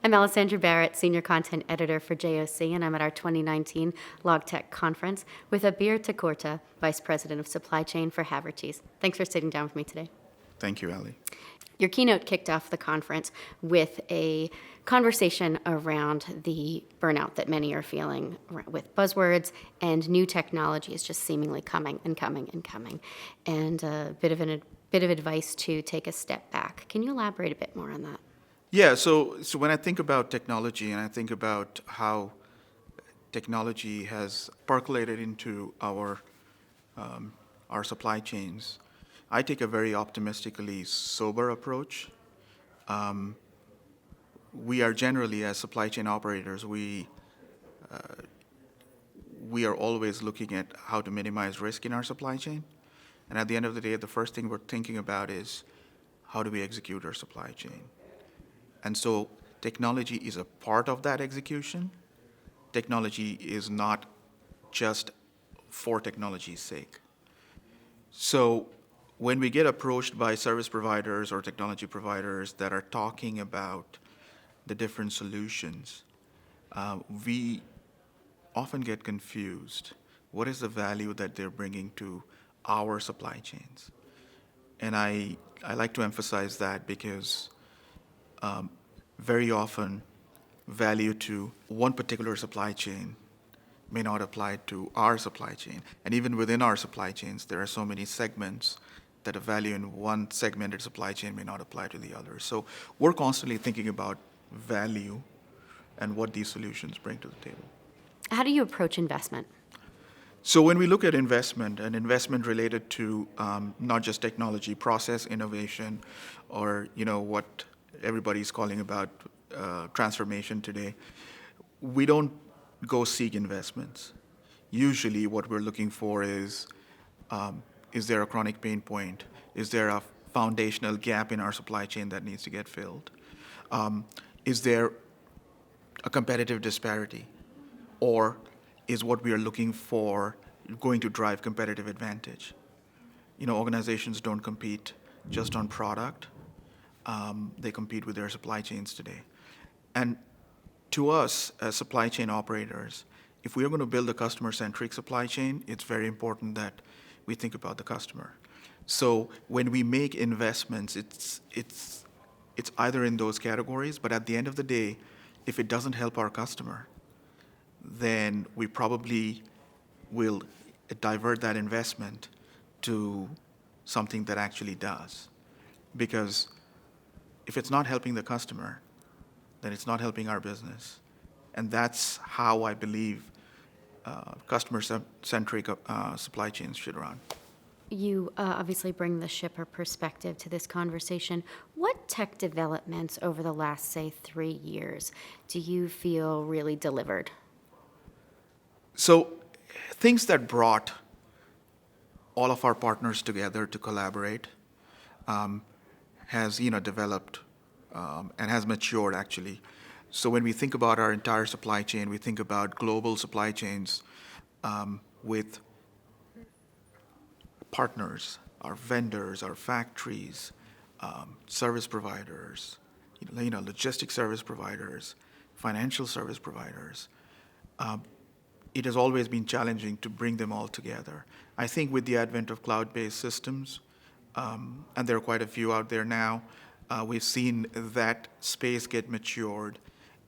I'm Alessandra Barrett, Senior Content Editor for JOC, and I'm at our 2019 LogTech conference with Abir Thakurta, Vice President of Supply Chain for Haverty. Thanks for sitting down with me today. Thank you, Ali. Your keynote kicked off the conference with a conversation around the burnout that many are feeling with buzzwords and new technologies just seemingly coming and coming and coming, and a bit of advice to take a step back. Can you elaborate a bit more on that? Yeah, so when I think about technology and I think about how technology has percolated into our supply chains, I take a very optimistically sober approach. We are generally, as supply chain operators, we are always looking at how to minimize risk in our supply chain. And at the end of the day, the first thing we're thinking about is how do we execute our supply chain? And so technology is a part of that execution. Technology is not just for technology's sake. So when we get approached by service providers or technology providers that are talking about the different solutions, we often get confused. What is the value that they're bringing to our supply chains? And I like to emphasize that because very often value to one particular supply chain may not apply to our supply chain. And even within our supply chains, there are so many segments that a value in one segmented supply chain may not apply to the other. So we're constantly thinking about value and what these solutions bring to the table. How do you approach investment? So when we look at investment, an investment related to not just technology, process innovation, or what everybody's calling about transformation today, we don't go seek investments. Usually what we're looking for is there a chronic pain point? Is there a foundational gap in our supply chain that needs to get filled? Is there a competitive disparity? Or is what we are looking for going to drive competitive advantage? Organizations don't compete just on product. They compete with their supply chains today. And to us, as supply chain operators, if we are going to build a customer-centric supply chain, it's very important that we think about the customer. So when we make investments, it's either in those categories, but at the end of the day, if it doesn't help our customer, then we probably will divert that investment to something that actually does. Because if it's not helping the customer, then it's not helping our business. And that's how I believe customer-centric supply chains should run. You obviously bring the shipper perspective to this conversation. What tech developments over the last, say, 3 years do you feel really delivered? So things that brought all of our partners together to collaborate has developed and has matured, actually. So when we think about our entire supply chain, we think about global supply chains with partners, our vendors, our factories, service providers, logistics service providers, financial service providers. It has always been challenging to bring them all together. I think with the advent of cloud-based systems, and there are quite a few out there now, we've seen that space get matured,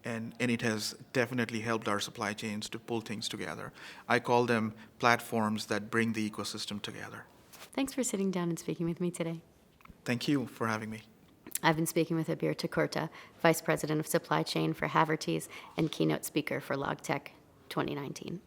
and it has definitely helped our supply chains to pull things together. I call them platforms that bring the ecosystem together. Thanks for sitting down and speaking with me today. Thank you for having me. I've been speaking with Abir Thakurta, Vice President of Supply Chain for Haverty and keynote speaker for LogTech 2019.